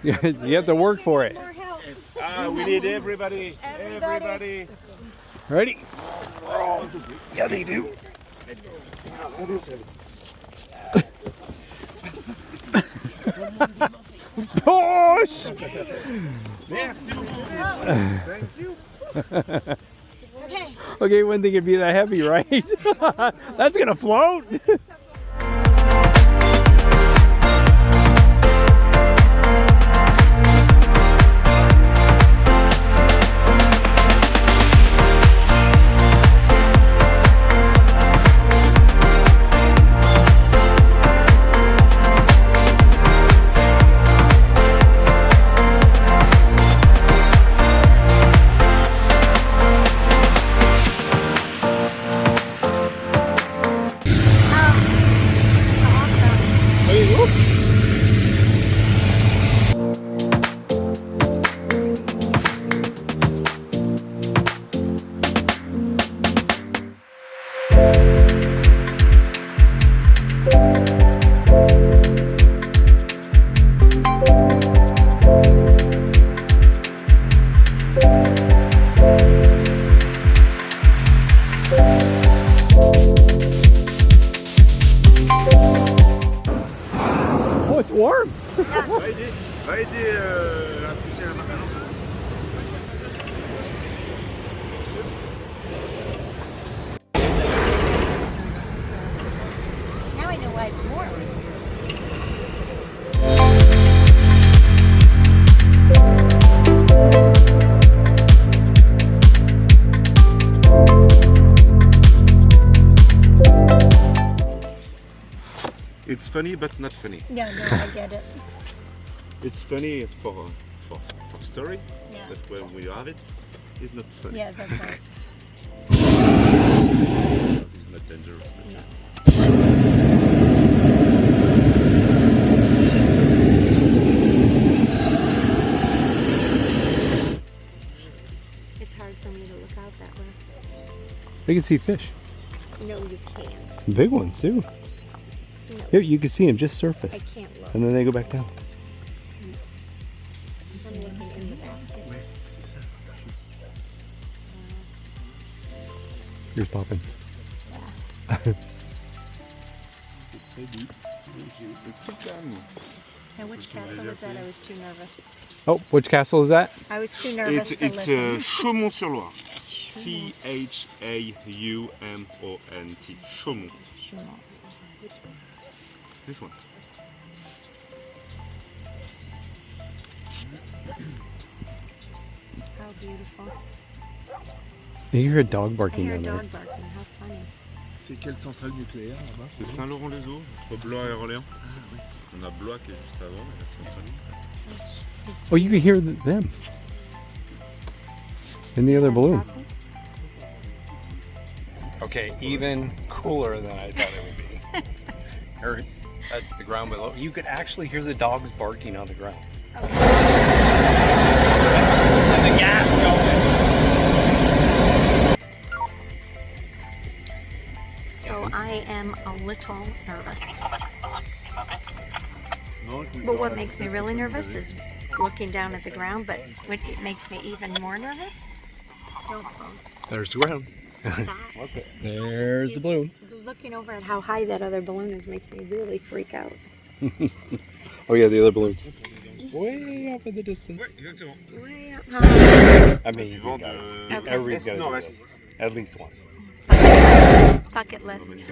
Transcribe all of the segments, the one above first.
You have to work for it. We need everybody. Everybody. Ready? Yeah, they do. Push! Merci beaucoup. Thank you. Okay, one thing could be that heavy, right? That's gonna float. Oh, it's warm. Va aider à pousser la main. Now I know why it's warm. It's funny but not funny. No, I get it. It's funny for story, Yeah. but when we have it, it's not funny. Yeah, that's right. It's not dangerous. It's hard for me to look out that way. You can see fish. No, you can't. Big ones too. No. Here, you can see them just surface. I can't look. And then they go back down. I'm looking in the basket. Here's popping. And which castle was that? I was too nervous. Oh, which castle is that? I was too nervous to It's listen. Chaumont-sur-Loire. C-H-A-U-M-O-N-T. Chaumont. This one. How beautiful. You hear a dog I barking hear a down there. dog barking. How funny. C'est quelle centrale nucléaire là-bas? C'est Saint-Laurent-les-Eaux, entre Blois et Orléans. On a Blois qui est juste avant, et la centrale. Oh, you can hear them in the other balloon. Okay, even cooler than I thought it would be. Or, that's the ground below. You could actually hear the dogs barking on the ground. And the gas going. So I am a little nervous. But what makes me really nervous is looking down at the ground, but what it makes me even more nervous. Don't There's the ground. stop. There's the balloon. Looking over at how high that other balloon is makes me really freak out. Oh yeah, the other balloons. Way off in the distance. Way up high. Amazing, guys. Okay. Everybody's got to do this. At least once. Bucket list.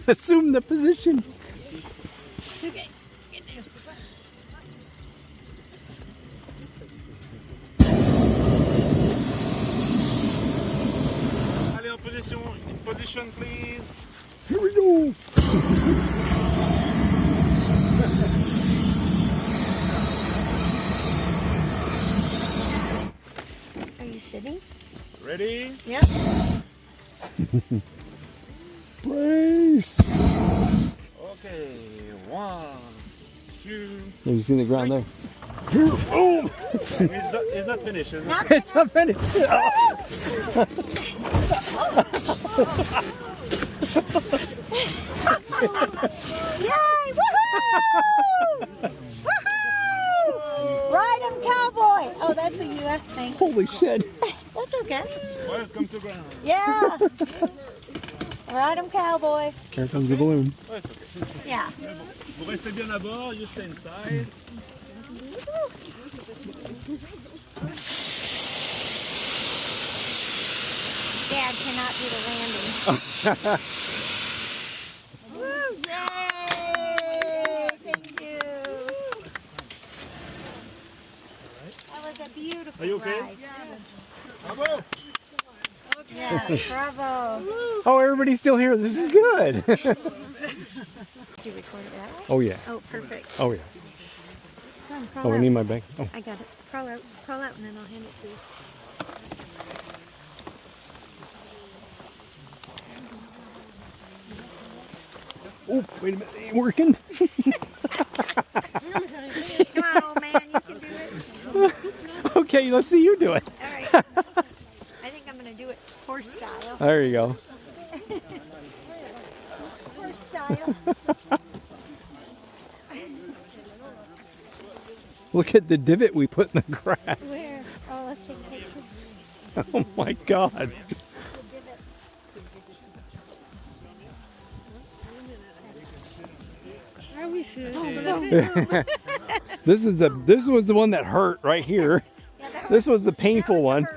Assume the position. Okay. Allez, en position. In position, please. Here we go. Are you sitting? Ready? Yep. Brace. Okay. 1, 2. Have you seen the ground there? Boom! It's not finished. It's not It's not finished. Yay! Woohoo! Woohoo! Ride 'em, cowboy! Oh, that's a U.S. thing. Holy shit. That's okay. Welcome to ground. Yeah. Ride 'em, cowboy. Here comes the balloon. Oh, it's okay. Yeah. Vous restez bien à bord, you stay inside. Dad cannot do the landing. Woo! Yay! Thank you. That was a beautiful Are you okay? ride. Bravo! Yeah, bravo. Oh, everybody's still here. This is good. Did you record it that way? Oh, yeah. Oh, perfect. Oh, yeah. Come on, crawl Oh, I out. need my bag. Oh. I got it. Crawl out, and then I'll hand it to you. Oh, wait a minute. It ain't working. Come on, old man, you can do it. Okay, let's see you do it. All right. I think I'm going to do it horse style. There you go. Horse style. Look at the divot we put in the grass. Where? Oh, let's take a picture. Oh, my God. This was the one that hurt right here. This was the painful one.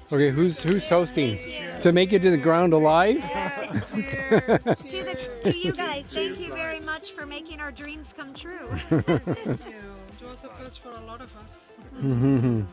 Okay, who's toasting? To make it to the ground alive? Yes, cheers. to you guys, thank you very much for making our dreams come true. Thank you. It was a first for a lot of us. Mm-hmm.